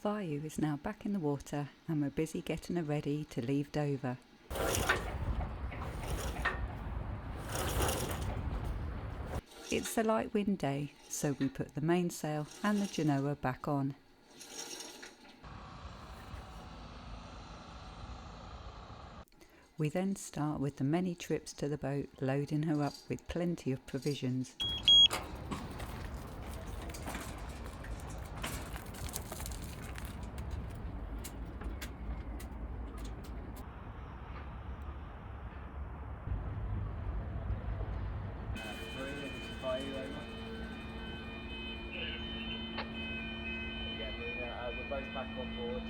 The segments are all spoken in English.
Vayu is now back in the water and we're busy getting her ready to leave Dover. It's a light wind day, so we put the mainsail and the genoa back on. We then start with the many trips to the boat, loading her up with plenty of provisions. We're both back on board.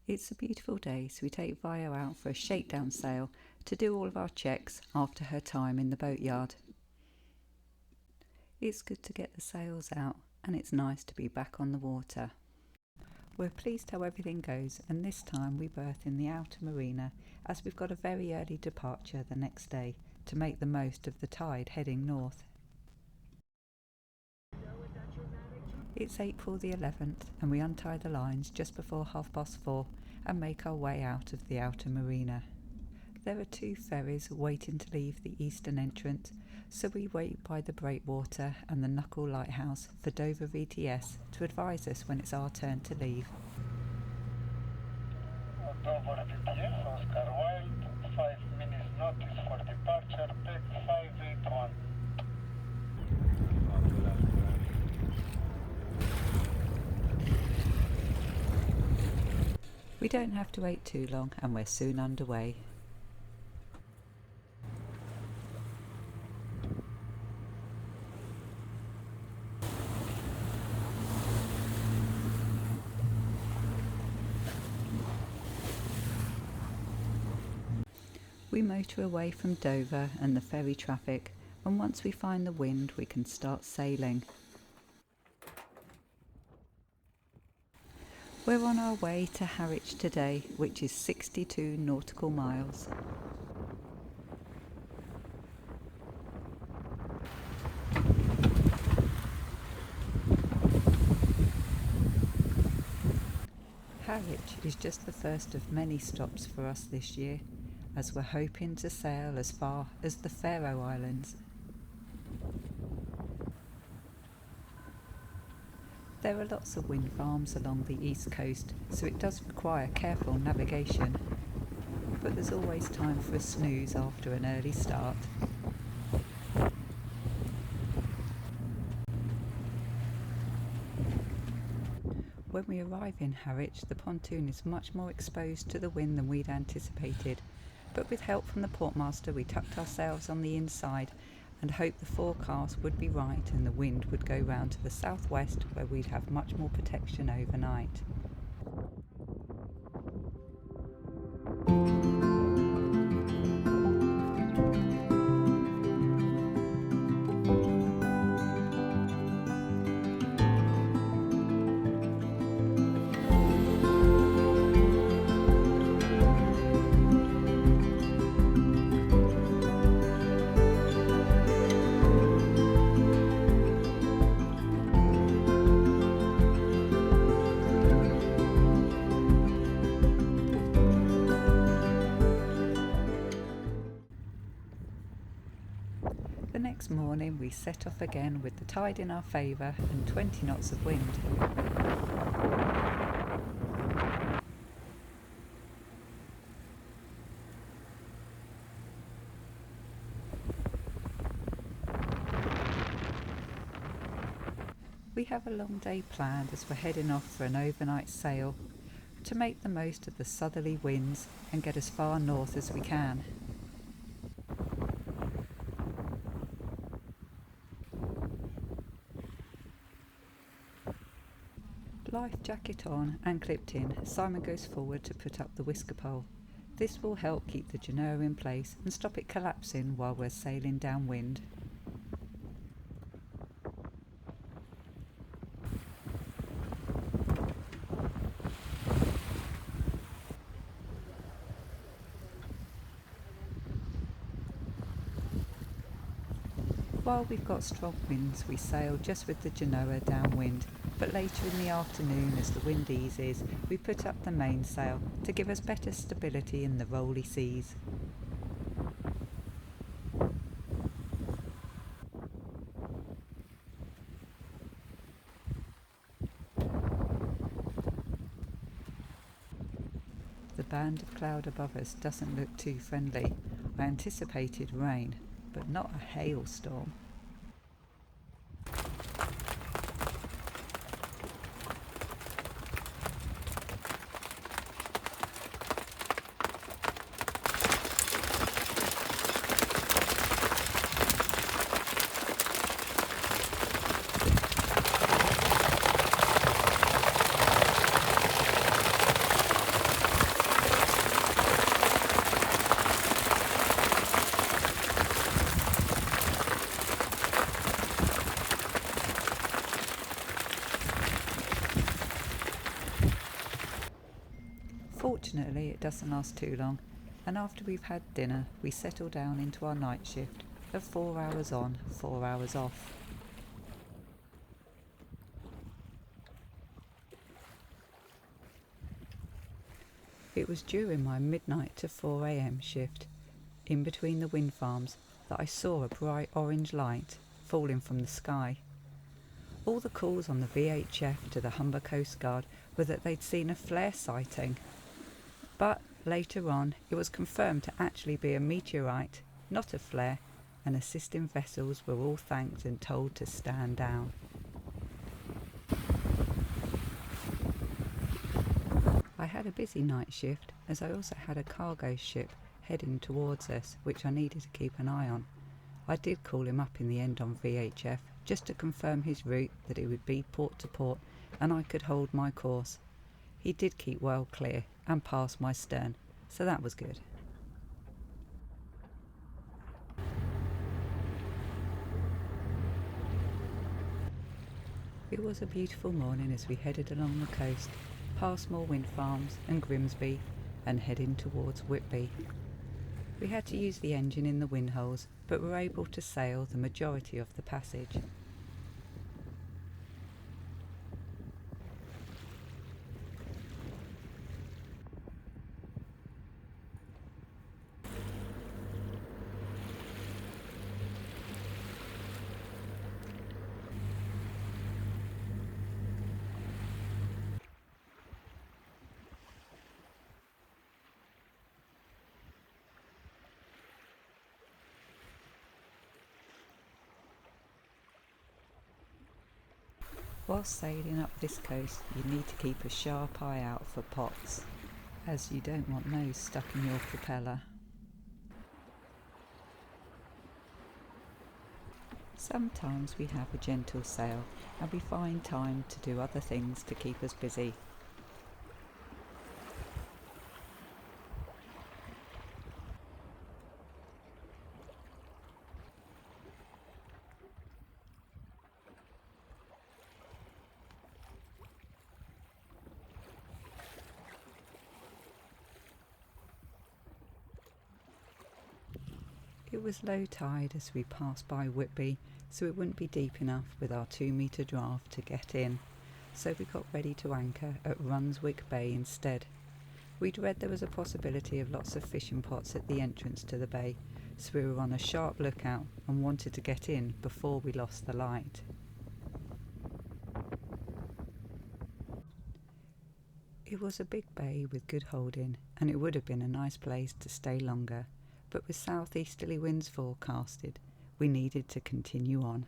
It's a beautiful day, so we take Vayu out for a shakedown sail to do all of our checks after her time in the boatyard. It's good to get the sails out and it's nice to be back on the water. We're pleased how everything goes, and this time we berth in the outer marina as we've got a very early departure the next day to make the most of the tide heading north. It's April the 11th and we untie the lines just before 4:30 and make our way out of the outer marina. There are 2 ferries waiting to leave the eastern entrance, so we wait by the breakwater and the Knuckle Lighthouse for Dover VTS to advise us when it's our turn to leave. Dover VTS, Oscar Wilde, 5 minutes notice for departure, PEC 581. We don't have to wait too long and we're soon underway. We motor away from Dover and the ferry traffic, and once we find the wind we can start sailing. We're on our way to Harwich today, which is 62 nautical miles. Harwich is just the first of many stops for us this year, as we're hoping to sail as far as the Faroe Islands. There are lots of wind farms along the east coast, so it does require careful navigation, but there's always time for a snooze after an early start. When we arrive in Harwich, the pontoon is much more exposed to the wind than we'd anticipated, but with help from the portmaster we tucked our sails on the inside and hoped the forecast would be right and the wind would go round to the southwest, where we'd have much more protection overnight. The next morning we set off again with the tide in our favour and 20 knots of wind. We have a long day planned as we're heading off for an overnight sail to make the most of the southerly winds and get as far north as we can. Life jacket on and clipped in, Simon goes forward to put up the whisker pole. This will help keep the genoa in place and stop it collapsing while we're sailing downwind. While we've got strong winds, we sail just with the genoa downwind, but later in the afternoon, as the wind eases, we put up the mainsail to give us better stability in the rolly seas. The band of cloud above us doesn't look too friendly. I anticipated rain, but not a hailstorm. Fortunately, it doesn't last too long, and after we've had dinner, we settle down into our night shift of 4 hours on, 4 hours off. It was during my midnight to 4 a.m. shift, in between the wind farms, that I saw a bright orange light falling from the sky. All the calls on the VHF to the Humber Coast Guard were that they'd seen a flare sighting. But later on, it was confirmed to actually be a meteorite, not a flare, and assisting vessels were all thanked and told to stand down. I had a busy night shift, as I also had a cargo ship heading towards us, which I needed to keep an eye on. I did call him up in the end on VHF, just to confirm his route, that it would be port to port, and I could hold my course. He did keep well clear and pass my stern, so that was good. It was a beautiful morning as we headed along the coast, past more wind farms and Grimsby, and heading towards Whitby. We had to use the engine in the wind holes, but were able to sail the majority of the passage. Whilst sailing up this coast, you need to keep a sharp eye out for pots, as you don't want those stuck in your propeller. Sometimes we have a gentle sail and we find time to do other things to keep us busy. It was low tide as we passed by Whitby, so it wouldn't be deep enough with our 2-metre draft to get in, so we got ready to anchor at Runswick Bay instead. We'd read there was a possibility of lots of fishing pots at the entrance to the bay, so we were on a sharp lookout and wanted to get in before we lost the light. It was a big bay with good holding, and it would have been a nice place to stay longer, but with southeasterly winds forecasted, we needed to continue on.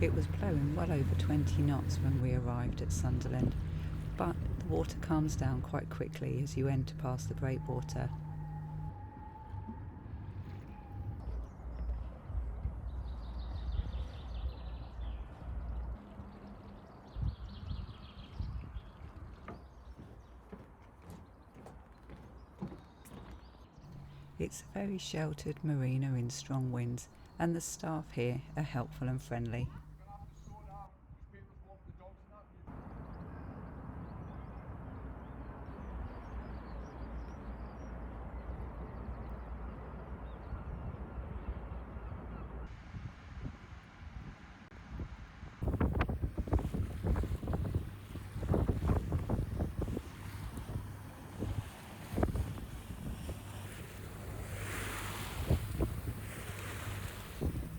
It was blowing well over 20 knots when we arrived at Sunderland, but the water calms down quite quickly as you enter past the breakwater, It's a very sheltered marina in strong winds, and the staff here are helpful and friendly.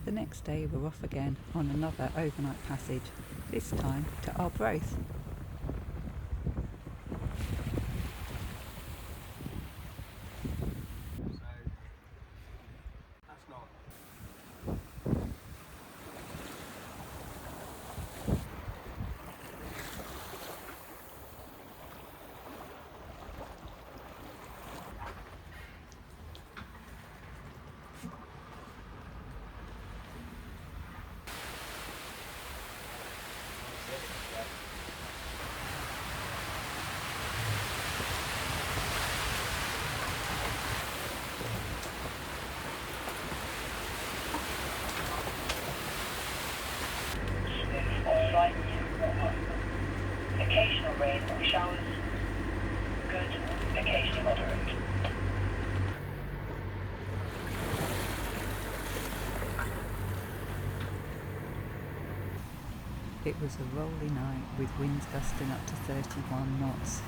The next day we're off again on another overnight passage, this time to Arbroath. Occasional rain or showers. Good, occasionally moderate. It was a rolly night with winds gusting up to 31 knots.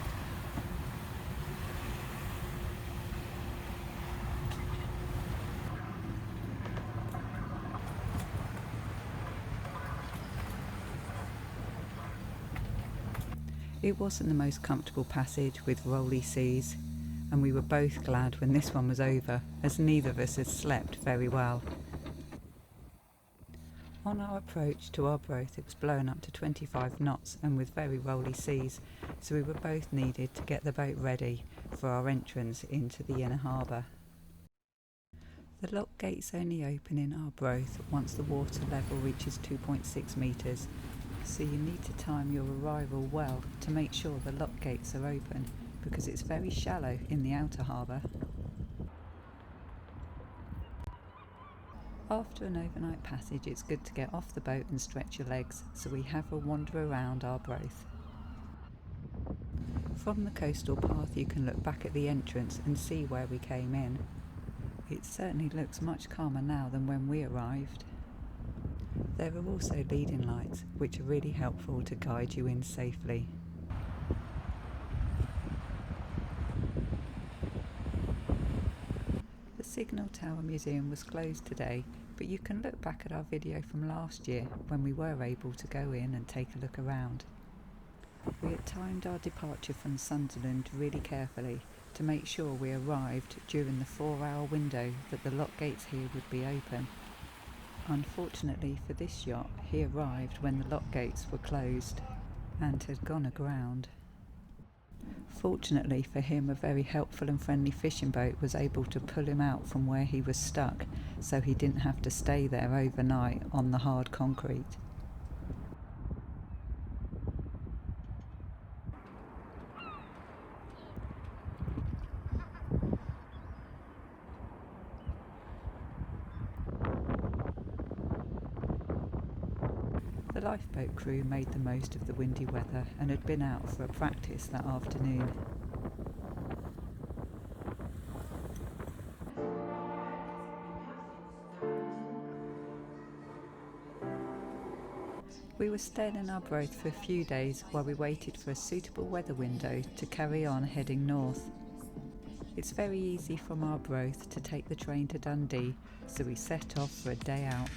It wasn't the most comfortable passage with rolly seas, and we were both glad when this one was over, as neither of us had slept very well. On our approach to Arbroath, it was blowing up to 25 knots and with very rolly seas, so we were both needed to get the boat ready for our entrance into the inner harbour. The lock gates only open in Arbroath once the water level reaches 2.6 metres, so you need to time your arrival well to make sure the lock gates are open, because it's very shallow in the outer harbour. After an overnight passage, it's good to get off the boat and stretch your legs, so we have a wander around Arbroath. From the coastal path you can look back at the entrance and see where we came in. It certainly looks much calmer now than when we arrived. There are also leading lights, which are really helpful to guide you in safely. The Signal Tower Museum was closed today, but you can look back at our video from last year when we were able to go in and take a look around. We had timed our departure from Sunderland really carefully to make sure we arrived during the 4-hour window that the lock gates here would be open. Unfortunately for this yacht, he arrived when the lock gates were closed and had gone aground. Fortunately for him, a very helpful and friendly fishing boat was able to pull him out from where he was stuck, so he didn't have to stay there overnight on the hard concrete. The lifeboat crew made the most of the windy weather and had been out for a practice that afternoon. We were staying in Arbroath for a few days while we waited for a suitable weather window to carry on heading north. It's very easy from Arbroath to take the train to Dundee, so we set off for a day out.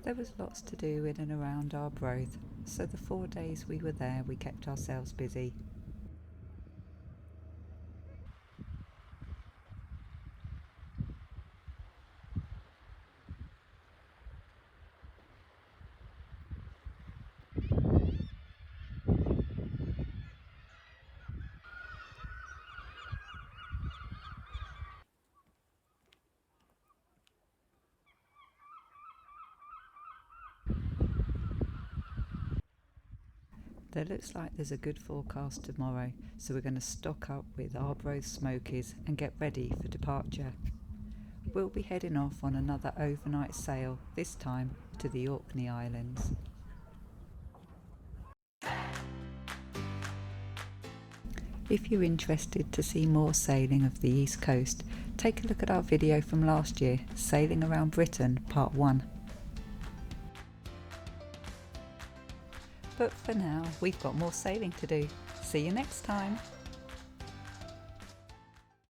There was lots to do in and around Arbroath, so the 4 days we were there we kept ourselves busy. There looks like there's a good forecast tomorrow, so we're going to stock up with Arbroath smokies and get ready for departure. We'll be heading off on another overnight sail, this time to the Orkney Islands. If you're interested to see more sailing of the East Coast, take a look at our video from last year, Sailing Around Britain Part 1. But for now, we've got more sailing to do. See you next time.